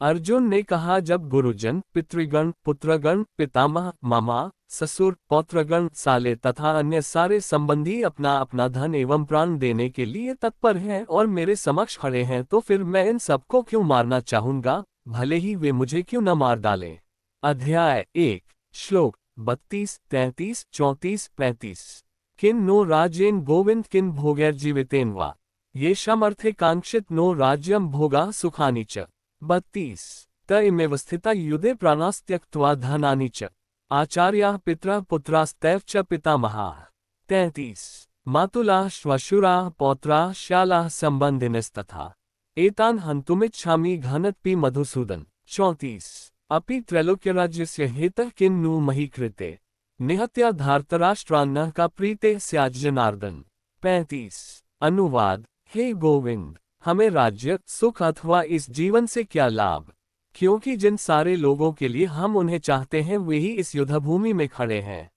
अर्जुन ने कहा, जब गुरुजन, पितृगण, पुत्रगण, पितामह, मामा, ससुर, पौत्रगण, साले तथा अन्य सारे संबंधी अपना अपना धन एवं प्राण देने के लिए तत्पर हैं और मेरे समक्ष खड़े हैं, तो फिर मैं इन सबको क्यों मारना चाहूंगा, भले ही वे मुझे क्यों न मार डालें। अध्याय 1, श्लोक 32, 33, 34, 35। किन नो राज्येन गोविंद किन भोगैर्जीवितेन वा ये समर्थे कांक्षित नो राज्यम भोगा सुखानि च। 32। त इमेव स्थिता युधे प्राणास्त्यक्त्वा धनानि च आचार्याः पितरः पुत्रास्तैव च पितामहाः। 33। मातुलाः श्वशुराः पौत्राः श्यालाः संबन्धिनस्तथा एतान् हन्तुमिच्छामि घनत्पि मधुसूदन। 34। अपि त्रैलोक्यराज्यस्य हेतः किन्नु मही कृते निहत्या धार्तराष्ट्रान्नः का प्रीते स्यात् जनार्दन। 35। अनुवाद। हे गोविंद, हमें राज्य, सुख अथवा इस जीवन से क्या लाभ, क्योंकि जिन सारे लोगों के लिए हम उन्हें चाहते हैं वे ही इस युद्धभूमि में खड़े हैं।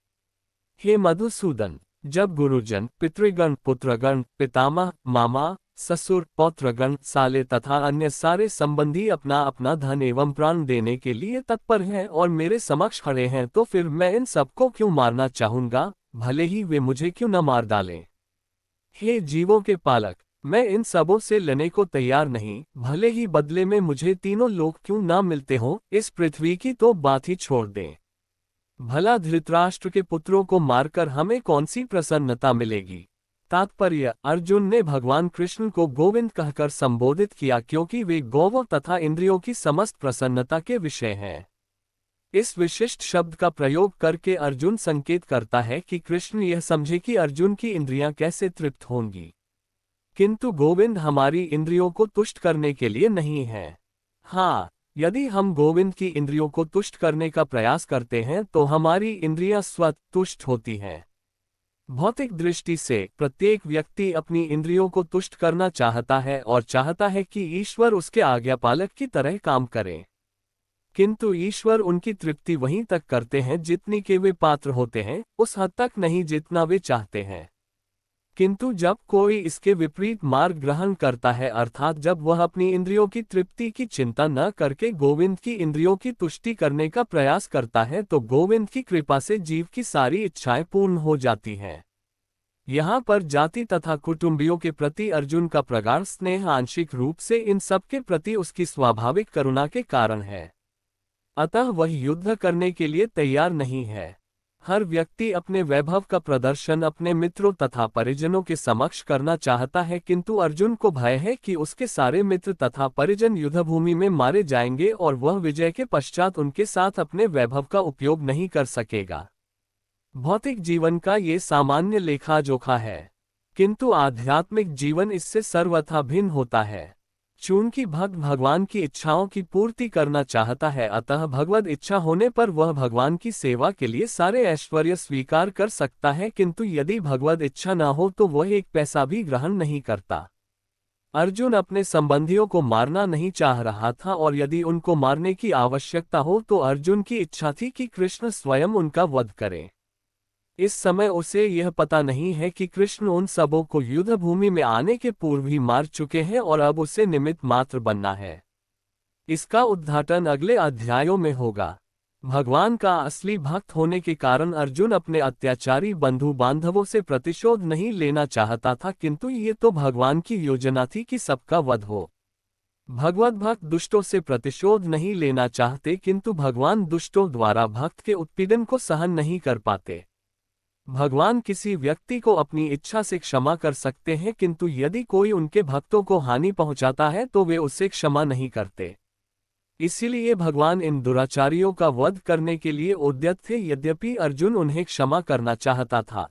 हे मधुसूदन, जब गुरुजन, पितृगण, पुत्रगण, पितामह, मामा, ससुर, पौत्रगण, साले तथा अन्य सारे संबंधी अपना अपना धन एवं प्राण देने के लिए तत्पर हैं और मेरे समक्ष खड़े हैं, तो फिर मैं इन सबको क्यों मारना चाहूंगा, भले ही वे मुझे क्यों न मार डालें। हे जीवों के पालक, मैं इन सबों से लेने को तैयार नहीं, भले ही बदले में मुझे तीनों लोग क्यों ना मिलते हों, इस पृथ्वी की तो बात ही छोड़ दें। भला धृतराष्ट्र के पुत्रों को मारकर हमें कौन सी प्रसन्नता मिलेगी। तात्पर्य। अर्जुन ने भगवान कृष्ण को गोविंद कहकर संबोधित किया क्योंकि वे गौवों तथा इंद्रियों की समस्त प्रसन्नता के विषय हैं। इस विशिष्ट शब्द का प्रयोग करके अर्जुन संकेत करता है कि कृष्ण यह समझे कि अर्जुन की इंद्रियां कैसे तृप्त होंगी, किंतु गोविंद हमारी इंद्रियों को तुष्ट करने के लिए नहीं है। हाँ, यदि हम गोविंद की इंद्रियों को तुष्ट करने का प्रयास करते हैं तो हमारी इंद्रियां स्वतः तुष्ट होती हैं। भौतिक दृष्टि से प्रत्येक व्यक्ति अपनी इंद्रियों को तुष्ट करना चाहता है और चाहता है कि ईश्वर उसके आज्ञापालक की तरह काम करे, किंतु ईश्वर उनकी तृप्ति वहीं तक करते हैं जितनी के वे पात्र होते हैं, उस हद तक नहीं जितना वे चाहते हैं। किंतु जब कोई इसके विपरीत मार्ग ग्रहण करता है, अर्थात जब वह अपनी इंद्रियों की तृप्ति की चिंता न करके गोविंद की इंद्रियों की तुष्टि करने का प्रयास करता है, तो गोविंद की कृपा से जीव की सारी इच्छाएं पूर्ण हो जाती हैं। यहाँ पर जाति तथा कुटुंबियों के प्रति अर्जुन का प्रगाढ़ स्नेह आंशिक रूप से इन सब के प्रति उसकी स्वाभाविक करुणा के कारण है। अतः वह युद्ध करने के लिए तैयार नहीं है। हर व्यक्ति अपने वैभव का प्रदर्शन अपने मित्रों तथा परिजनों के समक्ष करना चाहता है, किंतु अर्जुन को भय है कि उसके सारे मित्र तथा परिजन युद्धभूमि में मारे जाएंगे और वह विजय के पश्चात उनके साथ अपने वैभव का उपयोग नहीं कर सकेगा। भौतिक जीवन का ये सामान्य लेखा जोखा है, किंतु आध्यात्मिक जीवन इससे सर्वथा भिन्न होता है। चूंकि भक्त भगवान की इच्छाओं की पूर्ति करना चाहता है, अतः भगवद इच्छा होने पर वह भगवान की सेवा के लिए सारे ऐश्वर्य स्वीकार कर सकता है, किंतु यदि भगवद इच्छा न हो तो वह एक पैसा भी ग्रहण नहीं करता। अर्जुन अपने संबंधियों को मारना नहीं चाह रहा था, और यदि उनको मारने की आवश्यकता हो तो अर्जुन की इच्छा थी कि कृष्ण स्वयं उनका वध करें। इस समय उसे यह पता नहीं है कि कृष्ण उन सबों को युद्धभूमि में आने के पूर्व ही मार चुके हैं और अब उसे निमित्त मात्र बनना है। इसका उद्घाटन अगले अध्यायों में होगा। भगवान का असली भक्त होने के कारण अर्जुन अपने अत्याचारी बंधु बांधवों से प्रतिशोध नहीं लेना चाहता था, किंतु ये तो भगवान की योजना थी कि सबका वध हो। भगवत भक्त दुष्टों से प्रतिशोध नहीं लेना चाहते, किंतु भगवान दुष्टों द्वारा भक्त के उत्पीड़न को सहन नहीं कर पाते। भगवान किसी व्यक्ति को अपनी इच्छा से क्षमा कर सकते हैं, किंतु यदि कोई उनके भक्तों को हानि पहुंचाता है तो वे उसे क्षमा नहीं करते। इसीलिए भगवान इन दुराचारियों का वध करने के लिए उद्यत थे, यद्यपि अर्जुन उन्हें क्षमा करना चाहता था।